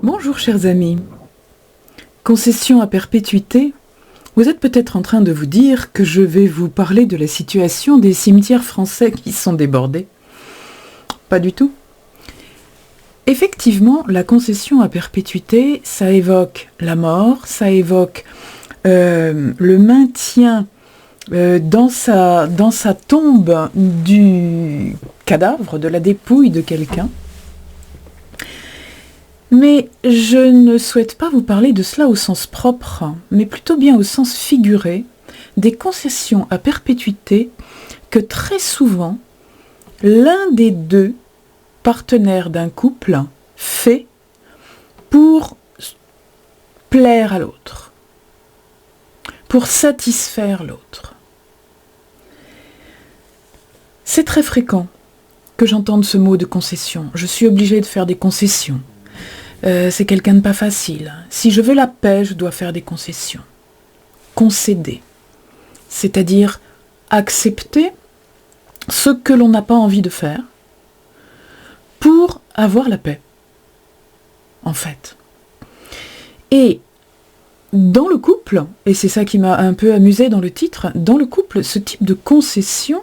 Bonjour chers amis. Concession à perpétuité, vous êtes peut-être en train de vous dire que je vais vous parler de la situation des cimetières français qui sont débordés. Pas du tout. Effectivement, la concession à perpétuité, ça évoque la mort, ça évoque le maintien dans sa tombe du cadavre, de la dépouille de quelqu'un. Mais je ne souhaite pas vous parler de cela au sens propre, mais plutôt bien au sens figuré, des concessions à perpétuité que très souvent, l'un des deux partenaires d'un couple fait pour plaire à l'autre, pour satisfaire l'autre. C'est très fréquent que j'entende ce mot de concession. Je suis obligée de faire des concessions. C'est quelqu'un de pas facile. Si je veux la paix, je dois faire des concessions. Concéder, c'est-à-dire accepter ce que l'on n'a pas envie de faire pour avoir la paix, en fait. Et dans le couple, et c'est ça qui m'a un peu amusée dans le titre, dans le couple, ce type de concession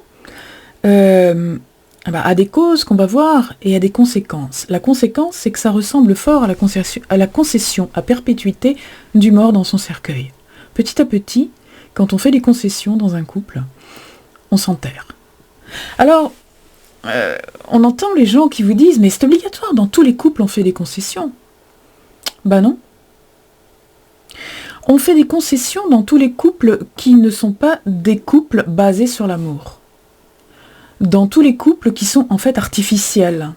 a des causes qu'on va voir et a des conséquences. La conséquence, c'est que ça ressemble fort à la concession à perpétuité du mort dans son cercueil. Petit à petit, quand on fait des concessions dans un couple, on s'enterre. Alors, on entend les gens qui vous disent « mais c'est obligatoire, dans tous les couples on fait des concessions ». Ben non. On fait des concessions dans tous les couples qui ne sont pas des couples basés sur l'amour. Dans tous les couples qui sont en fait artificiels,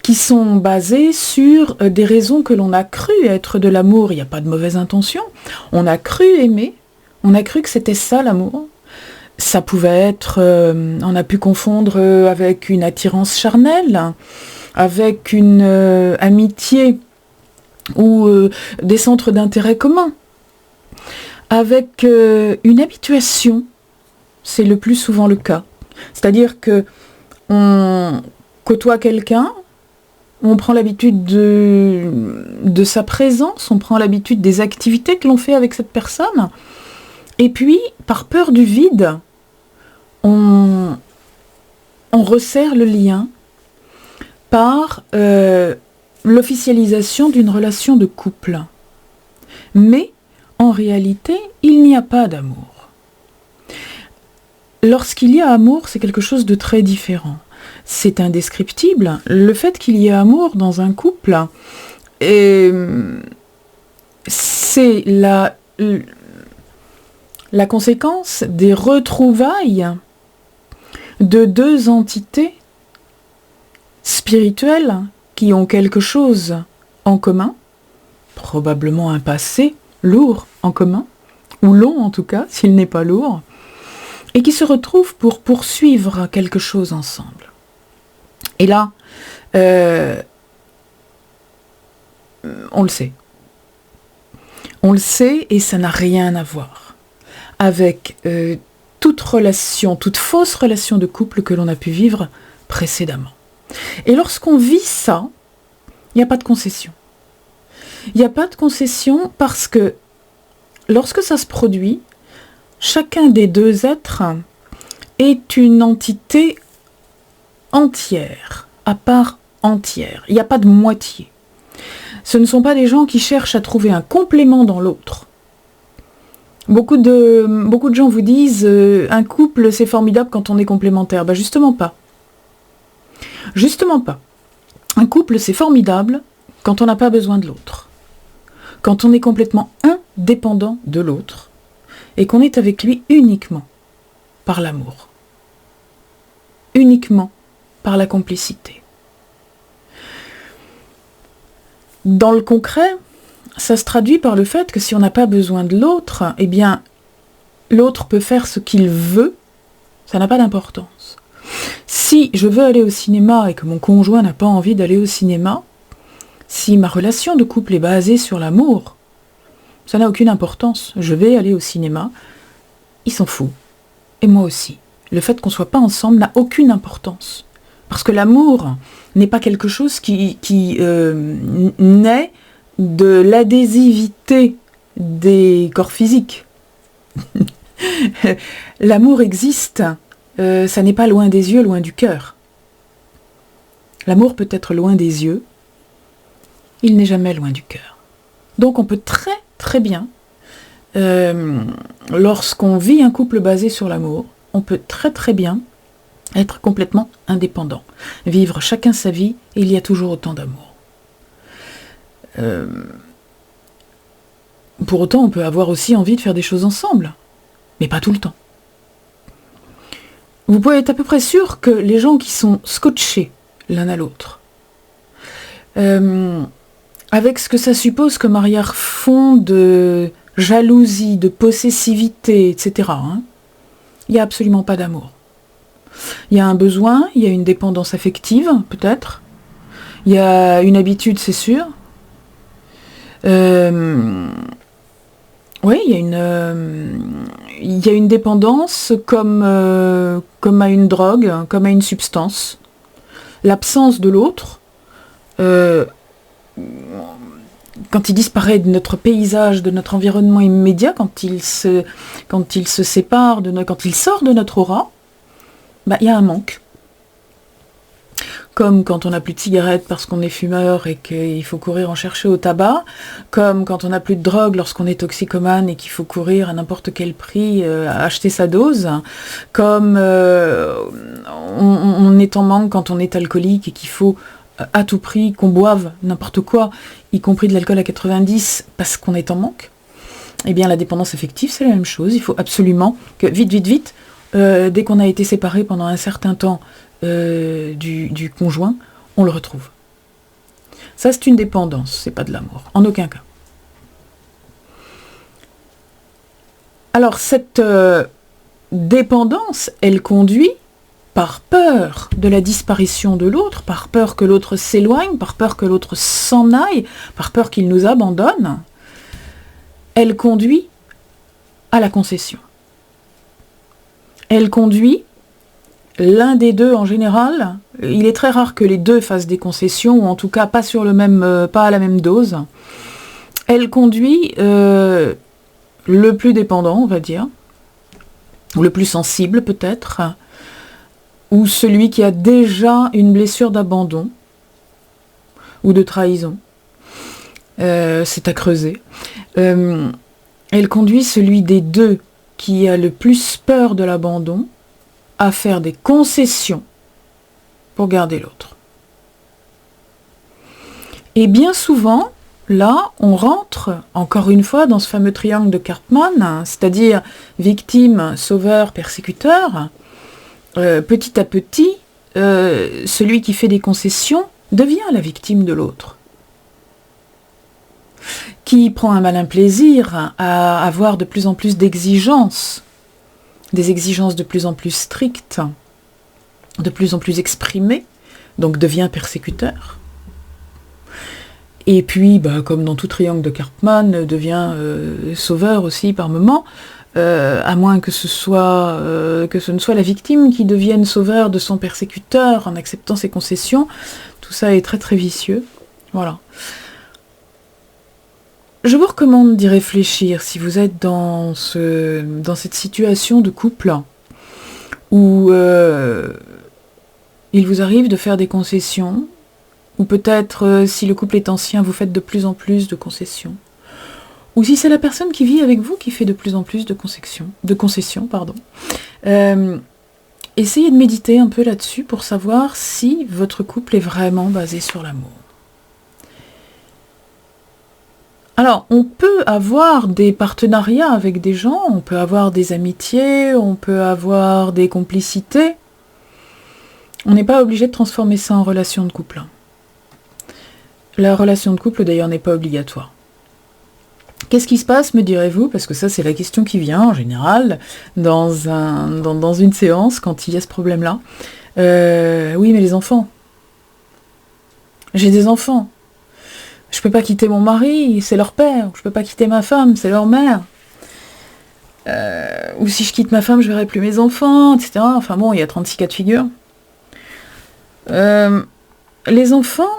qui sont basés sur des raisons que l'on a cru être de l'amour. Il n'y a pas de mauvaise intention. On a cru aimer, on a cru que c'était ça l'amour. Ça pouvait être, on a pu confondre avec une attirance charnelle, avec une amitié ou des centres d'intérêt communs, avec une habituation, c'est le plus souvent le cas. C'est-à-dire que on côtoie quelqu'un, on prend l'habitude de sa présence, on prend l'habitude des activités que l'on fait avec cette personne, et puis, par peur du vide, on resserre le lien par l'officialisation d'une relation de couple. Mais, en réalité, il n'y a pas d'amour. Lorsqu'il y a amour, c'est quelque chose de très différent. C'est indescriptible. Le fait qu'il y ait amour dans un couple, c'est la conséquence des retrouvailles de deux entités spirituelles qui ont quelque chose en commun, probablement un passé lourd en commun, ou long en tout cas, s'il n'est pas lourd, et qui se retrouvent pour poursuivre quelque chose ensemble. Et là, on le sait. On le sait et ça n'a rien à voir avec toute relation, toute fausse relation de couple que l'on a pu vivre précédemment. Et lorsqu'on vit ça, il n'y a pas de concession. Il n'y a pas de concession parce que lorsque ça se produit, chacun des deux êtres est une entité entière, à part entière. Il n'y a pas de moitié. Ce ne sont pas des gens qui cherchent à trouver un complément dans l'autre. Beaucoup de gens vous disent un couple c'est formidable quand on est complémentaire. Ben justement pas. Justement pas. Un couple c'est formidable quand on n'a pas besoin de l'autre. Quand on est complètement indépendant de l'autre. Et qu'on est avec lui uniquement par l'amour, uniquement par la complicité. Dans le concret, ça se traduit par le fait que si on n'a pas besoin de l'autre, eh bien, l'autre peut faire ce qu'il veut, ça n'a pas d'importance. Si je veux aller au cinéma et que mon conjoint n'a pas envie d'aller au cinéma, si ma relation de couple est basée sur l'amour, ça n'a aucune importance. Je vais aller au cinéma. Il s'en fout. Et moi aussi. Le fait qu'on ne soit pas ensemble n'a aucune importance. Parce que l'amour n'est pas quelque chose qui naît de l'adhésivité des corps physiques. L'amour existe, ça n'est pas loin des yeux, loin du cœur. L'amour peut être loin des yeux, il n'est jamais loin du cœur. Donc on peut très très bien, lorsqu'on vit un couple basé sur l'amour, on peut très très bien être complètement indépendant. Vivre chacun sa vie, et il y a toujours autant d'amour. Pour autant, on peut avoir aussi envie de faire des choses ensemble, mais pas tout le temps. Vous pouvez être à peu près sûr que les gens qui sont scotchés l'un à l'autre, avec ce que ça suppose comme arrière-fond de jalousie, de possessivité, etc., il n'y a absolument pas d'amour. Il y a un besoin, il y a une dépendance affective, peut-être. Il y a une habitude, c'est sûr. Oui, il y a une dépendance comme à une drogue, comme à une substance. L'absence de l'autre, quand il disparaît de notre paysage, de notre environnement immédiat, quand il se sépare, quand il sort de notre aura, il y a un manque. Comme quand on n'a plus de cigarettes parce qu'on est fumeur et qu'il faut courir en chercher au tabac, comme quand on n'a plus de drogue lorsqu'on est toxicomane et qu'il faut courir à n'importe quel prix acheter sa dose, comme on est en manque quand on est alcoolique et qu'il faut à tout prix qu'on boive n'importe quoi, y compris de l'alcool à 90 parce qu'on est en manque. Eh bien la dépendance affective, c'est la même chose. Il faut absolument que vite, dès qu'on a été séparé pendant un certain temps du conjoint, on le retrouve. Ça, c'est une dépendance, c'est pas de l'amour, en aucun cas. Alors, cette dépendance, elle conduit par peur de la disparition de l'autre, par peur que l'autre s'éloigne, par peur que l'autre s'en aille, par peur qu'il nous abandonne, elle conduit à la concession. Elle conduit l'un des deux en général, il est très rare que les deux fassent des concessions, ou en tout cas pas à la même dose. Elle conduit le plus dépendant, on va dire, ou le plus sensible peut-être, ou celui qui a déjà une blessure d'abandon, ou de trahison. C'est à creuser. Elle conduit celui des deux qui a le plus peur de l'abandon à faire des concessions pour garder l'autre. Et bien souvent, là, on rentre, encore une fois, dans ce fameux triangle de Karpman, c'est-à-dire victime, sauveur, persécuteur. Petit à petit, celui qui fait des concessions devient la victime de l'autre, qui prend un malin plaisir à avoir de plus en plus d'exigences, des exigences de plus en plus strictes, de plus en plus exprimées, donc devient persécuteur. Et puis, comme dans tout triangle de Karpman, devient sauveur aussi par moment, à moins que ce ne soit la victime qui devienne sauveur de son persécuteur en acceptant ses concessions. Tout ça est très très vicieux. Voilà. Je vous recommande d'y réfléchir si vous êtes dans cette situation de couple où il vous arrive de faire des concessions, ou peut-être si le couple est ancien, vous faites de plus en plus de concessions, ou si c'est la personne qui vit avec vous qui fait de plus en plus de concessions. Essayez de méditer un peu là-dessus pour savoir si votre couple est vraiment basé sur l'amour. Alors, on peut avoir des partenariats avec des gens, on peut avoir des amitiés, on peut avoir des complicités. On n'est pas obligé de transformer ça en relation de couple. La relation de couple, d'ailleurs, n'est pas obligatoire. Qu'est-ce qui se passe, me direz-vous? Parce que ça, c'est la question qui vient, en général, dans une séance, quand il y a ce problème-là. Oui, mais les enfants. J'ai des enfants. Je peux pas quitter mon mari, c'est leur père. Je peux pas quitter ma femme, c'est leur mère. Ou si je quitte ma femme, je verrai plus mes enfants, etc. Enfin bon, il y a 36 cas de figure. Les enfants,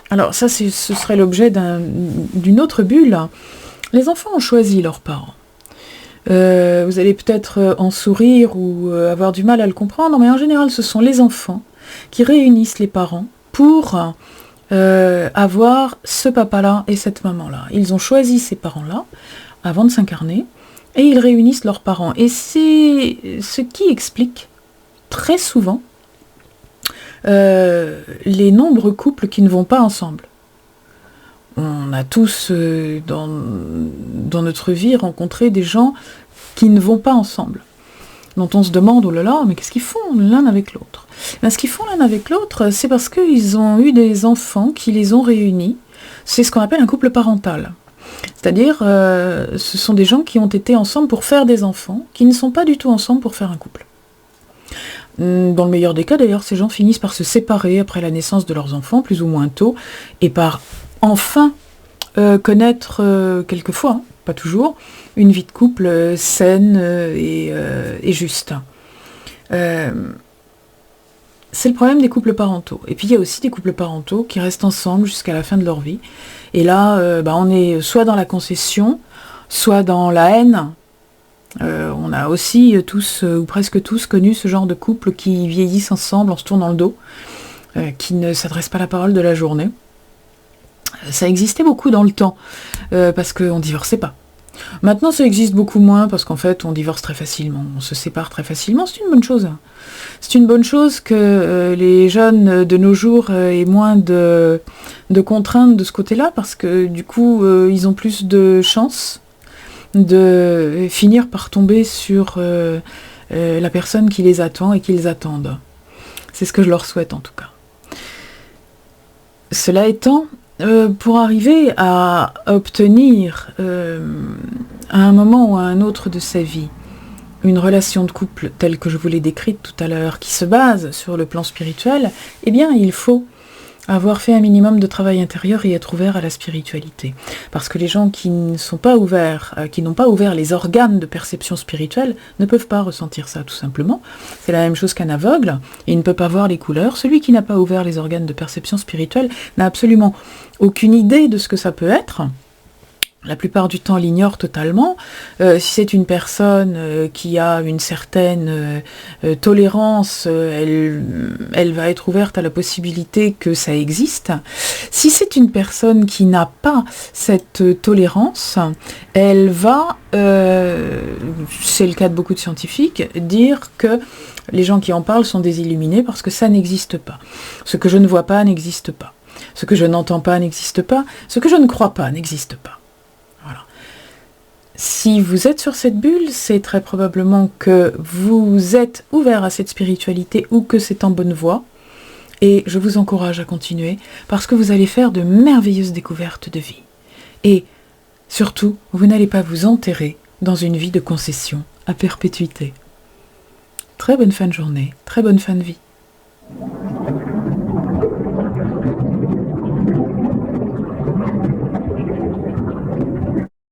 Alors ça, ce serait l'objet d'une autre bulle. Les enfants ont choisi leurs parents. Vous allez peut-être en sourire ou avoir du mal à le comprendre, mais en général, ce sont les enfants qui réunissent les parents pour avoir ce papa-là et cette maman-là. Ils ont choisi ces parents-là avant de s'incarner et ils réunissent leurs parents. Et c'est ce qui explique très souvent les nombreux couples qui ne vont pas ensemble. On a tous dans notre vie rencontré des gens qui ne vont pas ensemble, dont on se demande, oh là là, mais qu'est-ce qu'ils font l'un avec l'autre? Ce qu'ils font l'un avec l'autre, c'est parce qu'ils ont eu des enfants qui les ont réunis. C'est ce qu'on appelle un couple parental. C'est-à-dire, ce sont des gens qui ont été ensemble pour faire des enfants, qui ne sont pas du tout ensemble pour faire un couple. Dans le meilleur des cas, d'ailleurs, ces gens finissent par se séparer après la naissance de leurs enfants, plus ou moins tôt, et par enfin connaître, quelquefois, hein, pas toujours, une vie de couple saine et juste. C'est le problème des couples parentaux. Et puis il y a aussi des couples parentaux qui restent ensemble jusqu'à la fin de leur vie. Et là, on est soit dans la concession, soit dans la haine. On a aussi tous, ou presque tous, connu ce genre de couple qui vieillissent ensemble en se tournant le dos, qui ne s'adressent pas la parole de la journée. Ça existait beaucoup dans le temps, parce qu'on ne divorçait pas. Maintenant, ça existe beaucoup moins, parce qu'en fait, on divorce très facilement, on se sépare très facilement, c'est une bonne chose. C'est une bonne chose que les jeunes de nos jours aient moins de contraintes de ce côté-là, parce que du coup, ils ont plus de chances de finir par tomber sur la personne qui les attend et qu'ils attendent. C'est ce que je leur souhaite en tout cas. Cela étant, pour arriver à obtenir à un moment ou à un autre de sa vie une relation de couple telle que je vous l'ai décrite tout à l'heure, qui se base sur le plan spirituel, eh bien il faut avoir fait un minimum de travail intérieur et être ouvert à la spiritualité. Parce que les gens qui ne sont pas ouverts, qui n'ont pas ouvert les organes de perception spirituelle, ne peuvent pas ressentir ça, tout simplement. C'est la même chose qu'un aveugle, il ne peut pas voir les couleurs. Celui qui n'a pas ouvert les organes de perception spirituelle n'a absolument aucune idée de ce que ça peut être. La plupart du temps l'ignore totalement. Si c'est une personne qui a une certaine tolérance, elle va être ouverte à la possibilité que ça existe. Si c'est une personne qui n'a pas cette tolérance, elle va, c'est le cas de beaucoup de scientifiques, dire que les gens qui en parlent sont des illuminés parce que ça n'existe pas. Ce que je ne vois pas n'existe pas. Ce que je n'entends pas n'existe pas. Ce que je ne crois pas n'existe pas. Si vous êtes sur cette bulle, c'est très probablement que vous êtes ouvert à cette spiritualité ou que c'est en bonne voie. Et je vous encourage à continuer parce que vous allez faire de merveilleuses découvertes de vie. Et surtout, vous n'allez pas vous enterrer dans une vie de concession à perpétuité. Très bonne fin de journée, très bonne fin de vie.